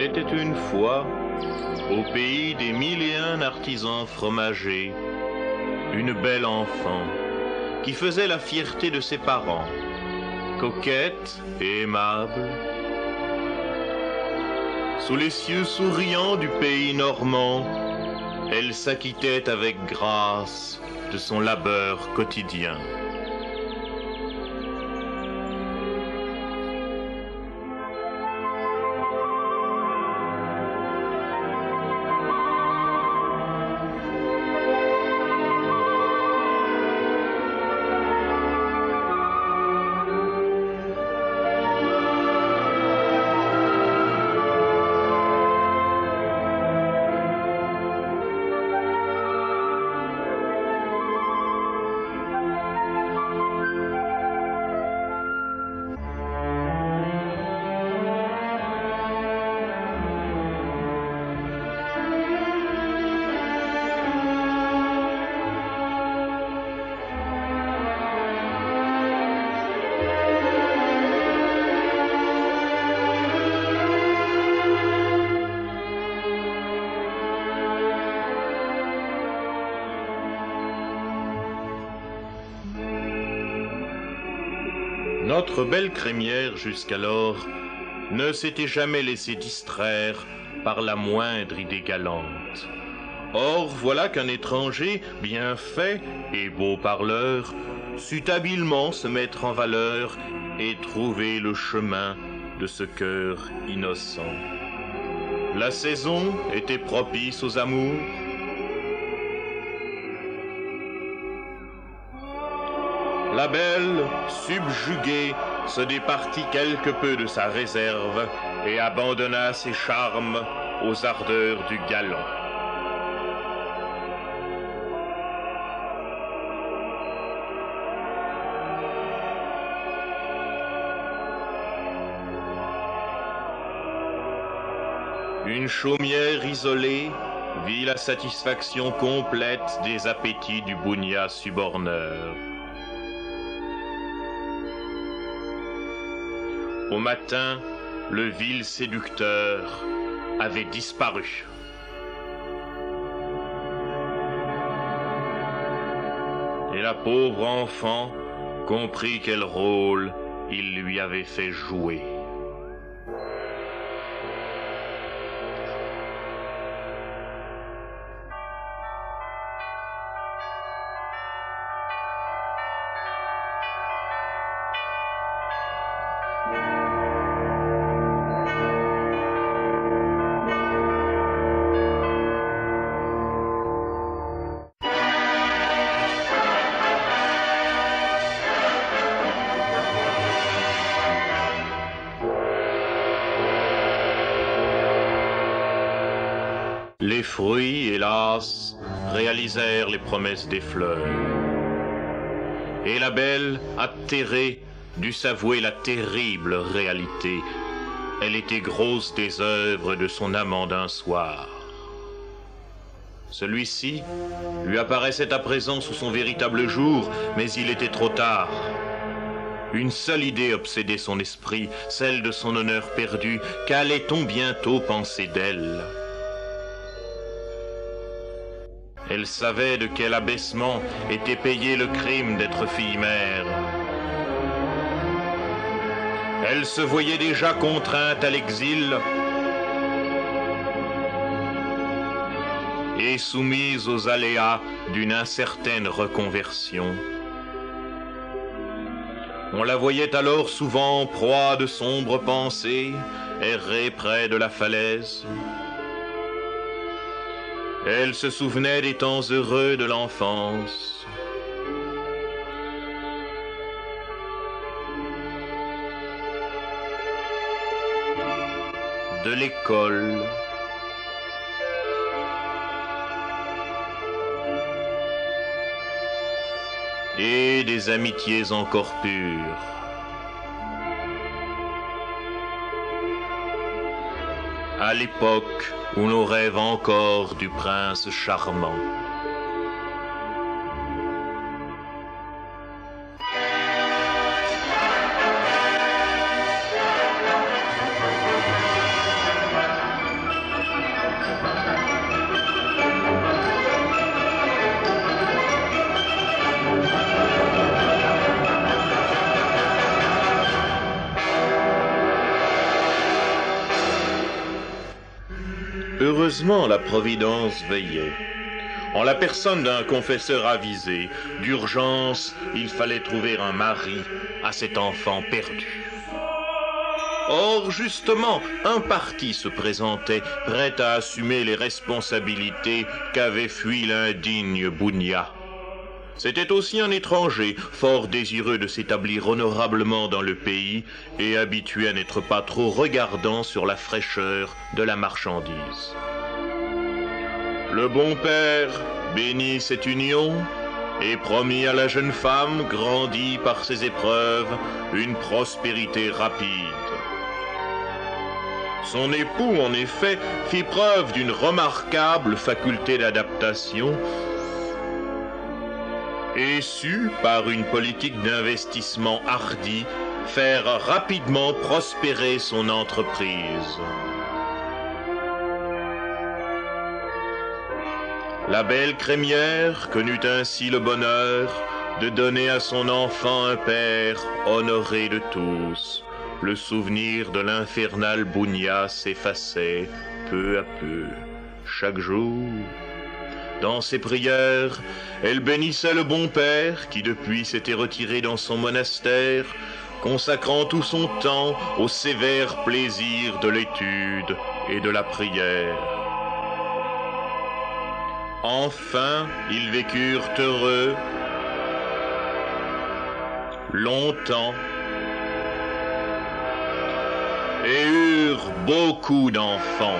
était une fois, au pays des 1001 artisans fromagers, une belle enfant qui faisait la fierté de ses parents, coquette et aimable. Sous les cieux souriants du pays normand, elle s'acquittait avec grâce de son labeur quotidien. Notre belle crémière, jusqu'alors, ne s'était jamais laissée distraire par la moindre idée galante. Or, voilà qu'un étranger, bien fait et beau parleur, sut habilement se mettre en valeur et trouver le chemin de ce cœur innocent. La saison était propice aux amours. La belle, subjuguée, se départit quelque peu de sa réserve et abandonna ses charmes aux ardeurs du galant. Une chaumière isolée vit la satisfaction complète des appétits du bougna suborneur. Au matin, le vil séducteur avait disparu. Et la pauvre enfant comprit quel rôle il lui avait fait jouer. Les fruits, hélas, réalisèrent les promesses des fleurs. Et la belle, atterrée, dut s'avouer la terrible réalité. Elle était grosse des œuvres de son amant d'un soir. Celui-ci lui apparaissait à présent sous son véritable jour, mais il était trop tard. Une seule idée obsédait son esprit, celle de son honneur perdu. Qu'allait-on bientôt penser d'elle ? Elle savait de quel abaissement était payé le crime d'être fille-mère. Elle se voyait déjà contrainte à l'exil et soumise aux aléas d'une incertaine reconversion. On la voyait alors souvent en proie de sombres pensées, errer près de la falaise. Elle se souvenait des temps heureux de l'enfance. De l'école. Et des amitiés encore pures. À l'époque où l'on rêve encore du prince charmant. Heureusement, la Providence veillait. En la personne d'un confesseur avisé, d'urgence, il fallait trouver un mari à cet enfant perdu. Or, justement, un parti se présentait, prêt à assumer les responsabilités qu'avait fui l'indigne Bounia. C'était aussi un étranger, fort désireux de s'établir honorablement dans le pays et habitué à n'être pas trop regardant sur la fraîcheur de la marchandise. Le bon père bénit cette union et promit à la jeune femme, grandie par ses épreuves, une prospérité rapide. Son époux, en effet, fit preuve d'une remarquable faculté d'adaptation et sut, par une politique d'investissement hardie, faire rapidement prospérer son entreprise. La belle crémière connut ainsi le bonheur de donner à son enfant un père honoré de tous. Le souvenir de l'infernal Bounia s'effaçait peu à peu, chaque jour. Dans ses prières, elle bénissait le bon père qui depuis s'était retiré dans son monastère, consacrant tout son temps aux sévères plaisirs de l'étude et de la prière. Enfin, ils vécurent heureux, longtemps, et eurent beaucoup d'enfants.